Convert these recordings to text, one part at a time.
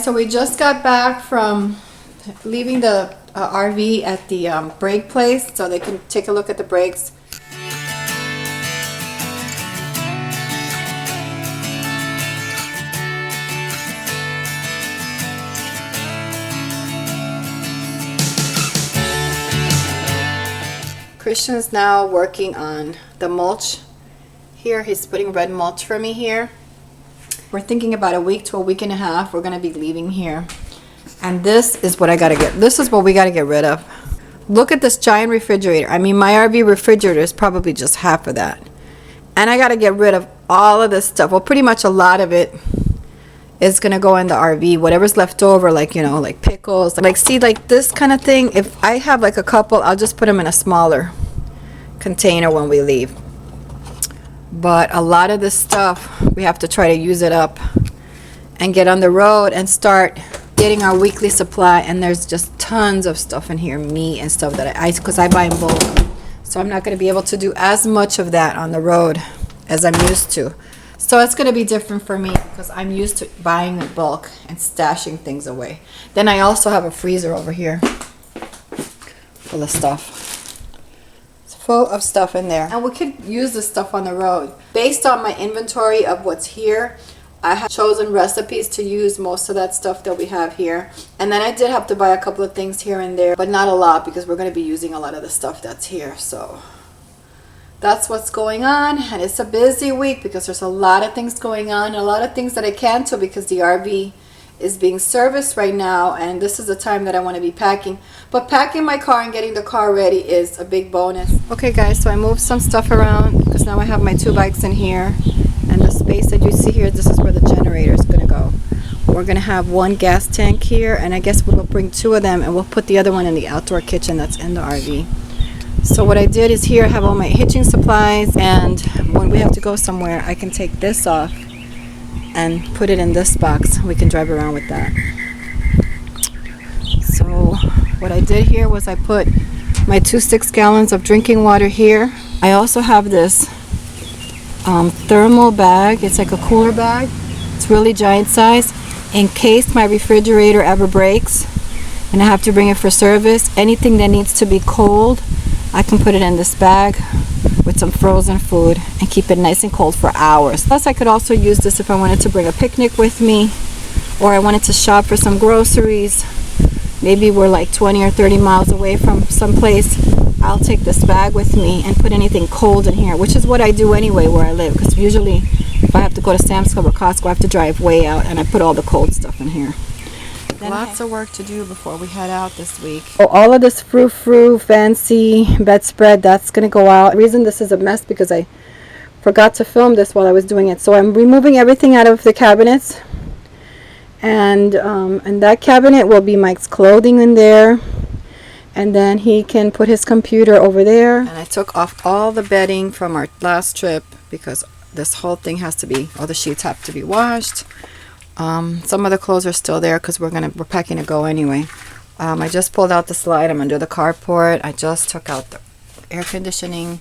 So we just got back from leaving the RV at the brake place so they can take a look at the brakes. Christian's now working on the mulch here. He's putting red mulch for me here. We're thinking about a week to a week and a half we're going to be leaving here. And this is what I got to get. This is what we got to get rid of. Look at this giant refrigerator. I mean, my RV refrigerator is probably just half of that. And I got to get rid of all of this stuff. Well, pretty much a lot of it is going to go in the RV. Whatever's left over, like, you know, like pickles. Like, see, like this kind of thing. If I have like a couple, I'll just put them in a smaller container when we leave. But a lot of this stuff, we have to try to use it up and get on the road and start getting our weekly supply. And there's just tons of stuff in here, meat and stuff that because I buy in bulk. So I'm not going to be able to do as much of that on the road as I'm used to. So it's going to be different for me because I'm used to buying in bulk and stashing things away. Then I also have a freezer over here full of stuff. It's full of stuff in there. And we could use this stuff on the road. Based on my inventory of what's here, I have chosen recipes to use most of that stuff that we have here. And then I did have to buy a couple of things here and there, but not a lot because we're going to be using a lot of the stuff that's here. So that's what's going on, and it's a busy week because there's a lot of things going on, a lot of things that I can't do because the RV is being serviced right now, and this is the time that I want to be packing. But packing my car and getting the car ready is a big bonus. Okay guys, so I moved some stuff around because now I have my 2 bikes in here, and the space that you see here, this is where the generator is going to go. We're going to have 1 gas tank here, and I guess we'll bring 2 of them and we'll put the other one in the outdoor kitchen that's in the RV. So what I did is here I have all my hitching supplies, and when we have to go somewhere I can take this off and put it in this box. We can drive around with that. So what I did here was I put my 2 6-gallons of drinking water here. I also have this thermal bag. It's like a cooler bag. It's really giant size in case my refrigerator ever breaks and I have to bring it for service. Anything that needs to be cold, I can put it in this bag with some frozen food and keep it nice and cold for hours. Plus I could also use this if I wanted to bring a picnic with me, or I wanted to shop for some groceries. Maybe we're like 20 or 30 miles away from someplace. I'll take this bag with me and put anything cold in here, which is what I do anyway where I live, because usually if I have to go to Sam's Club or Costco I have to drive way out, and I put all the cold stuff in here. Lots of work to do before we head out this week. So all of this frou-frou fancy bedspread, that's going to go out. The reason this is a mess because I forgot to film this while I was doing it. So I'm removing everything out of the cabinets. And that cabinet will be Mike's clothing in there. And then he can put his computer over there. And I took off all the bedding from our last trip because this whole thing has to be, all the sheets have to be washed. Some of the clothes are still there because we're packing to go anyway. I just pulled out the slide. I'm under the carport. I just took out the air conditioning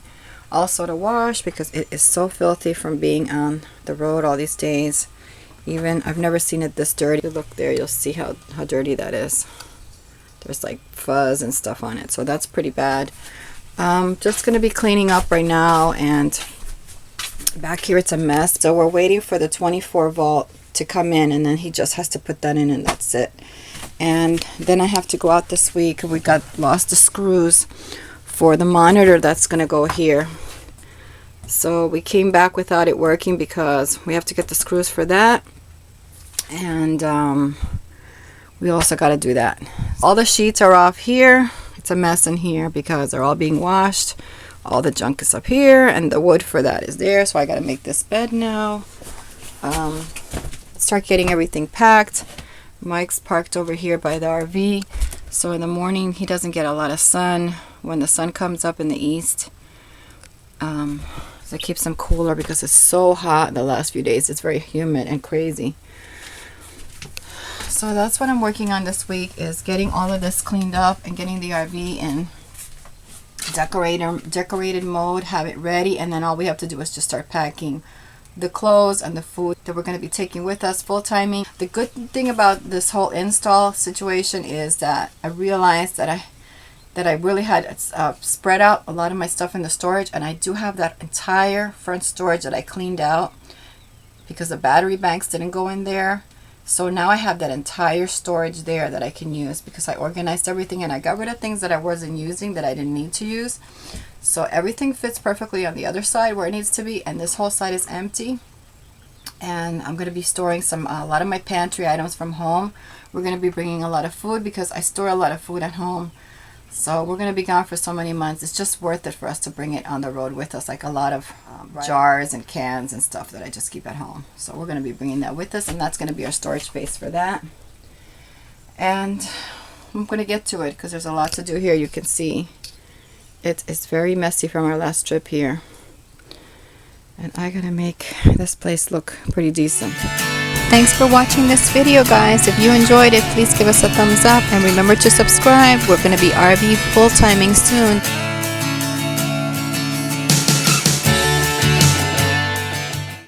also to wash because it is so filthy from being on the road all these days. Even I've never seen it this dirty. If you look there, you'll see how dirty that is. There's like fuzz and stuff on it, so that's pretty bad. Just gonna be cleaning up right now, and back here it's a mess. So we're waiting for the 24 volt to come in, and then he just has to put that in and that's it. And then I have to go out this week. We lost the screws for the monitor that's gonna go here, so we came back without it working because we have to get the screws for that, and we also got to do that. All the sheets are off here. It's a mess in here because they're all being washed. All the junk is up here, and the wood for that is there, so I got to make this bed now. Start getting everything packed. Mike's parked over here by the RV, so in the morning he doesn't get a lot of sun when the sun comes up in the east. So it keeps him cooler because it's so hot the last few days. It's very humid and crazy. So that's what I'm working on this week, is getting all of this cleaned up and getting the RV in decorated mode, have it ready, and then all we have to do is just start packing the clothes and the food that we're going to be taking with us full timing. The good thing about this whole install situation is that I realized that I really had spread out a lot of my stuff in the storage, and I do have that entire front storage that I cleaned out because the battery banks didn't go in there. So now I have that entire storage there that I can use because I organized everything and I got rid of things that I wasn't using that I didn't need to use. So everything fits perfectly on the other side where it needs to be, and this whole side is empty. And I'm going to be storing a lot of my pantry items from home. We're going to be bringing a lot of food because I store a lot of food at home. So we're going to be gone for so many months. It's just worth it for us to bring it on the road with us, like a lot of jars and cans and stuff that I just keep at home. So we're going to be bringing that with us, and that's going to be our storage space for that. And I'm going to get to it because there's a lot to do here. You can see it's very messy from our last trip here. And I got to make this place look pretty decent. Thanks for watching this video, guys. If you enjoyed it, please give us a thumbs up and remember to subscribe. We're going to be RV full timing soon.